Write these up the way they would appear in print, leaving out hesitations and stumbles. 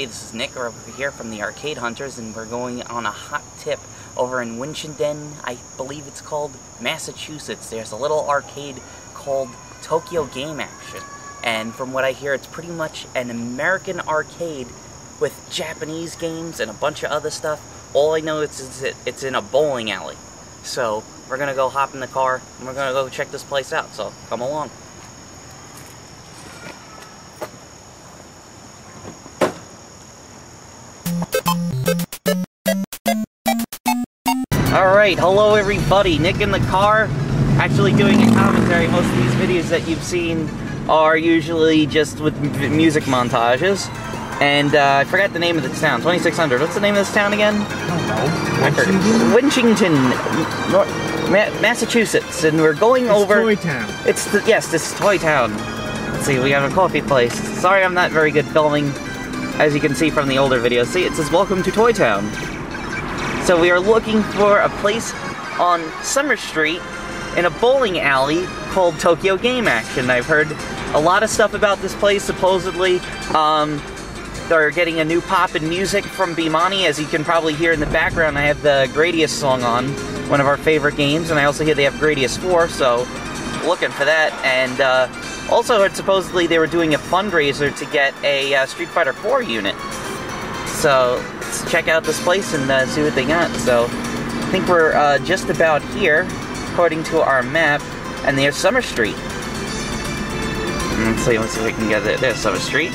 everybody, this is Nick over here from the Arcade Hunters, and we're going on a hot tip over in Winchendon, I believe it's called, Massachusetts. There's a little arcade called Tokyo Game Action, and from what I hear, it's pretty much an American arcade with Japanese games and a bunch of other stuff. All I know is it's in a bowling alley. So we're gonna go hop in the car and we're gonna go check this place out, so come along. Alright, hello everybody. Nick in the car, actually doing a commentary. Most of these videos that you've seen are usually just with music montages. And I forgot the name of this town, 2600. What's the name of this town again? I don't know. Winchendon, Massachusetts. And we're going over... Toy Town. Yes, this is Toy Town. Let's see, we got a coffee place. Sorry I'm not very good filming, as you can see from the older videos. See, it says, welcome to Toy Town. So we are looking for a place on Summer Street in a bowling alley called Tokyo Game Action. I've heard a lot of stuff about this place. Supposedly, they're getting a new pop in music from Bimani. As you can probably hear in the background, I have the Gradius song on, one of our favorite games, and I also hear they have Gradius 4, so looking for that. And also heard supposedly they were doing a fundraiser to get a Street Fighter 4 unit. So let's check out this place and see what they got. So I think we're just about here, according to our map, and there's Summer Street. Let's see if we can get it. There's Summer Street.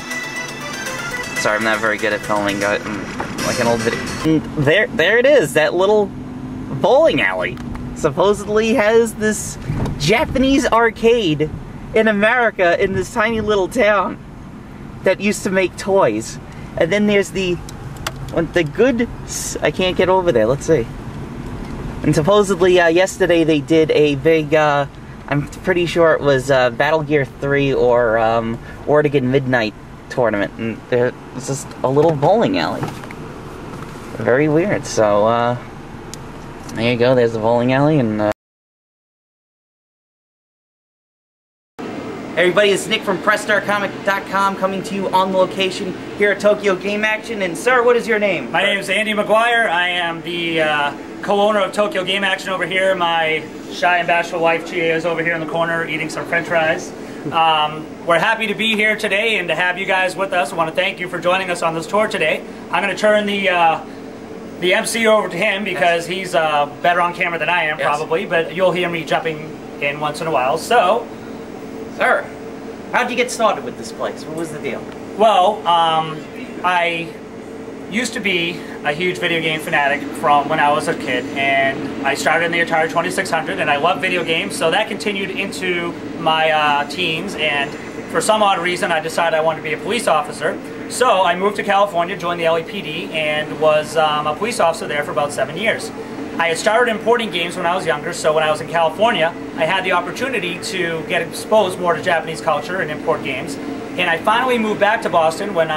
Sorry, I'm not very good at filming like an old video. And there it is, that little bowling alley. Supposedly has this Japanese arcade in America in this tiny little town that used to make toys. And then there's the good... I can't get over there, let's see. And supposedly yesterday they did a big, I'm pretty sure it was Battle Gear 3 or Wangan Midnight tournament, and there's just a little bowling alley. Very weird. So there you go, there's the bowling alley. And everybody, it's Nick from PressStarComic.com coming to you on location here at Tokyo Game Action. And sir, what is your name? My name is Andy McGuire. I am the co-owner of Tokyo Game Action over here. My shy and bashful wife Chia is over here in the corner eating some french fries. We're happy to be here today and to have you guys with us. I want to thank you for joining us on this tour today. I'm going to turn the MC over to him because he's better on camera than I am, probably, but you'll hear me jumping in once in a while. So, sir, how'd you get started with this place? What was the deal? Well, I used to be a huge video game fanatic from when I was a kid, and I started in the Atari 2600, and I love video games, so that continued into my teens, and for some odd reason I decided I wanted to be a police officer. So I moved to California, joined the LAPD, and was a police officer there for about 7 years. I had started importing games when I was younger, so when I was in California, I had the opportunity to get exposed more to Japanese culture and import games. And I finally moved back to Boston when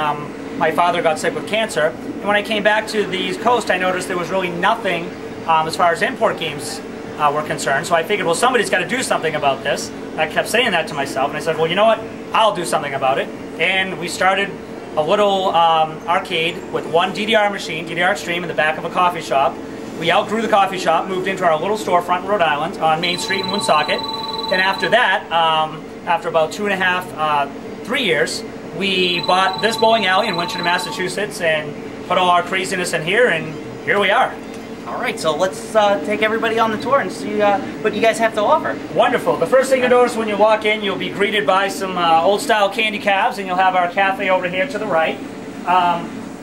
my father got sick with cancer. And when I came back to the East Coast, I noticed there was really nothing as far as import games were concerned. So I figured, well, somebody's got to do something about this. I kept saying that to myself, and I said, well, you know what? I'll do something about it. And we started a little arcade with one DDR machine, DDR Extreme, in the back of a coffee shop. We outgrew the coffee shop, moved into our little storefront in Rhode Island on Main Street in Woonsocket. And after that, after about 2.5, 3 years, we bought this bowling alley in Winchendon, Massachusetts, and put all our craziness in here, and here we are. All right, so let's take everybody on the tour and see what you guys have to offer. Wonderful. The first thing you notice when you walk in, you'll be greeted by some old-style candy cabs, and you'll have our cafe over here to the right.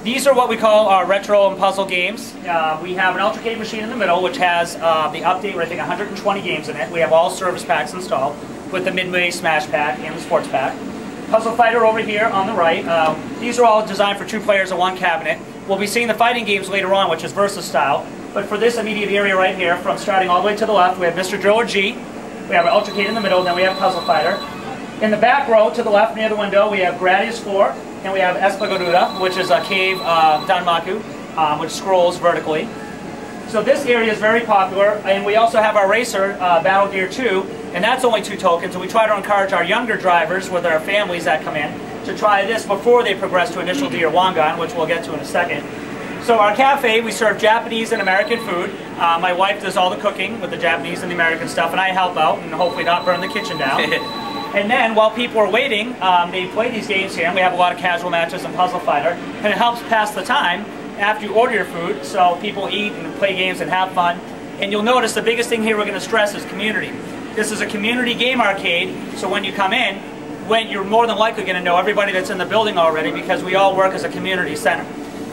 These are what we call our retro and puzzle games. We have an Ultracade machine in the middle, which has the update, I think 120 games in it. We have all service packs installed with the Midway Smash Pack and the Sports Pack. Puzzle Fighter over here on the right. These are all designed for 2 players in one cabinet. We'll be seeing the fighting games later on, which is Versus style. But for this immediate area right here, from starting all the way to the left, we have Mr. Driller G. We have our Ultracade in the middle, and then we have Puzzle Fighter. In the back row to the left near the window, we have Gradius 4, and we have Espagaruda, which is a cave Danmaku, which scrolls vertically. So this area is very popular, and we also have our racer, Battle Gear 2, and that's only 2 tokens, and we try to encourage our younger drivers with our families that come in to try this before they progress to Initial D or Wangan, which we'll get to in a second. So our cafe, we serve Japanese and American food. My wife does all the cooking with the Japanese and the American stuff, and I help out and hopefully not burn the kitchen down. And then while people are waiting, they play these games here, and we have a lot of casual matches and Puzzle Fighter, and it helps pass the time after you order your food, so people eat and play games and have fun. And you'll notice the biggest thing here we're going to stress is community. This is a community game arcade, so when you come in, you're more than likely going to know everybody that's in the building already because we all work as a community center.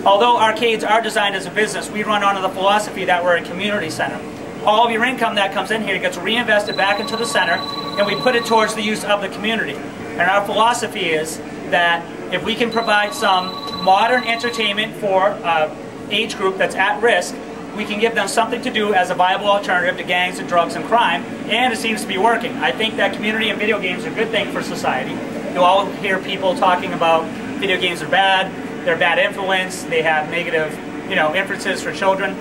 Although arcades are designed as a business, we run under the philosophy that we're a community center. All of your income that comes in here gets reinvested back into the center, and we put it towards the use of the community. And our philosophy is that if we can provide some modern entertainment for an age group that's at risk, we can give them something to do as a viable alternative to gangs and drugs and crime, and it seems to be working. I think that community and video games are a good thing for society. You'll all hear people talking about video games are bad, they're a bad influence, they have negative, inferences for children.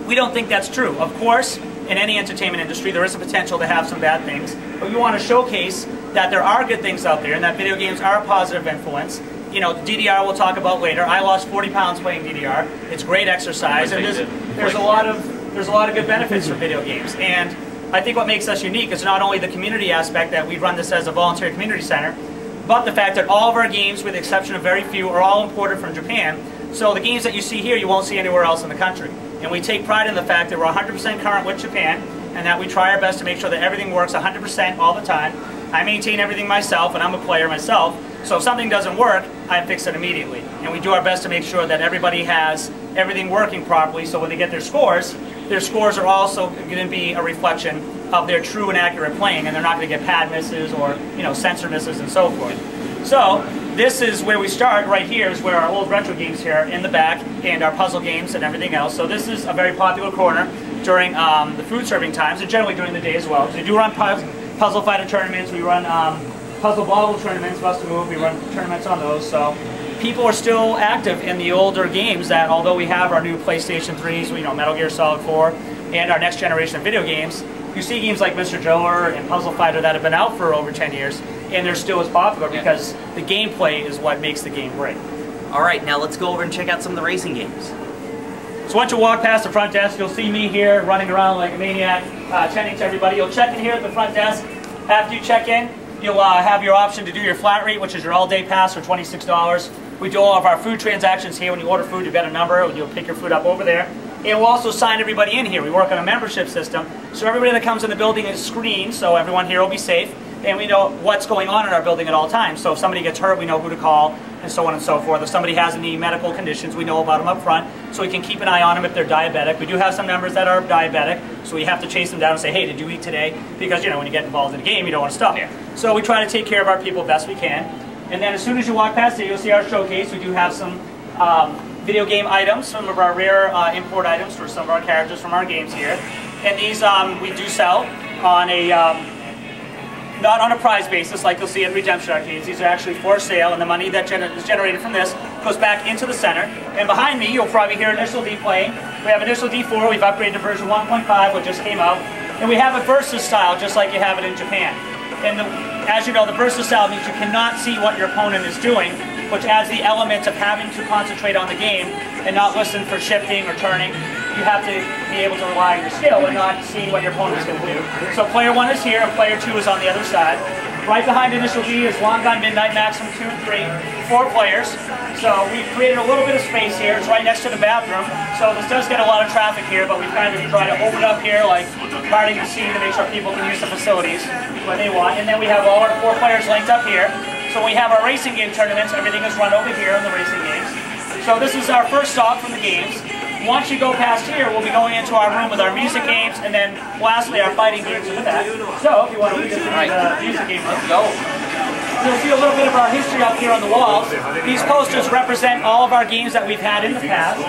We don't think that's true. Of course, in any entertainment industry, there is a potential to have some bad things, but we want to showcase that there are good things out there and that video games are a positive influence. DDR we'll talk about later. I lost 40 pounds playing DDR. It's great exercise, and there's a lot of good benefits for video games. And I think what makes us unique is not only the community aspect that we run this as a voluntary community center, but the fact that all of our games, with the exception of very few, are all imported from Japan. So the games that you see here, you won't see anywhere else in the country. And we take pride in the fact that we're 100% current with Japan, and that we try our best to make sure that everything works 100% all the time. I maintain everything myself, and I'm a player myself, so if something doesn't work, I fix it immediately. And we do our best to make sure that everybody has everything working properly, so when they get their scores are also going to be a reflection of their true and accurate playing, and they're not going to get pad misses or sensor misses and so forth. So this is where we start. Right here is where our old retro games here in the back, and our puzzle games and everything else. So this is a very popular corner during the food serving times, and generally during the day as well. So we do run Puzzle Fighter tournaments, we run Puzzle Bobble tournaments, Bust a Move, we run tournaments on those. So people are still active in the older games that, although we have our new PlayStation 3s, Metal Gear Solid 4, and our next generation of video games, you see games like Mr. Driller and Puzzle Fighter that have been out for over 10 years, and they're still as popular because the gameplay is what makes the game great. Alright, now let's go over and check out some of the racing games. So once you walk past the front desk, you'll see me here running around like a maniac, attending to everybody. You'll check in here at the front desk. After you check in, you'll have your option to do your flat rate, which is your all-day pass for $26. We do all of our food transactions here. When you order food, you get a number, and you'll pick your food up over there. And we'll also sign everybody in here. We work on a membership system, so everybody that comes in the building is screened, so everyone here will be safe, and we know what's going on in our building at all times. So if somebody gets hurt, we know who to call, and so on and so forth. If somebody has any medical conditions, we know about them up front, so we can keep an eye on them if they're diabetic. We do have some members that are diabetic, so we have to chase them down and say, hey, did you eat today? Because, when you get involved in a game, you don't want to stop. So we try to take care of our people best we can. And then as soon as you walk past here, you'll see our showcase. We do have some video game items, some of our rare import items for some of our characters from our games here. And these we do sell on a not on a prize basis like you'll see at Redemption Arcades. These are actually for sale, and the money that is generated from this goes back into the center. And behind me, you'll probably hear Initial D playing. We have Initial D4, we've upgraded to version 1.5, which just came out. And we have a versus style, just like you have it in Japan. And as you know, the versus style means you cannot see what your opponent is doing, which adds the element of having to concentrate on the game and not listen for shifting or turning. You have to be able to rely on your skill and not see what your opponent is going to do. So player 1 is here and player 2 is on the other side. Right behind Initial D is Wangan Midnight Maximum Tune 3, 4 players. So we've created a little bit of space here. It's right next to the bathroom. So this does get a lot of traffic here, but we kind of try to open up here like parting the scene to make sure people can use the facilities when they want. And then we have all our 4 players linked up here. So when we have our racing game tournaments, everything is run over here in the racing games. So this is our first stop from the games. Once you go past here, we'll be going into our room with our music games, and then lastly our fighting games in the back. So if you want to lead us into the music games, let's go. You'll see a little bit of our history up here on the walls. These posters represent all of our games that we've had in the past.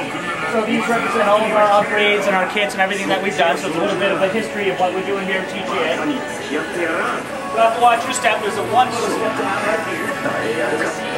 So these represent all of our upgrades and our kits and everything that we've done. So it's a little bit of the history of what we're doing here at TGA. You'll have to watch your step. There's a one little step down right here.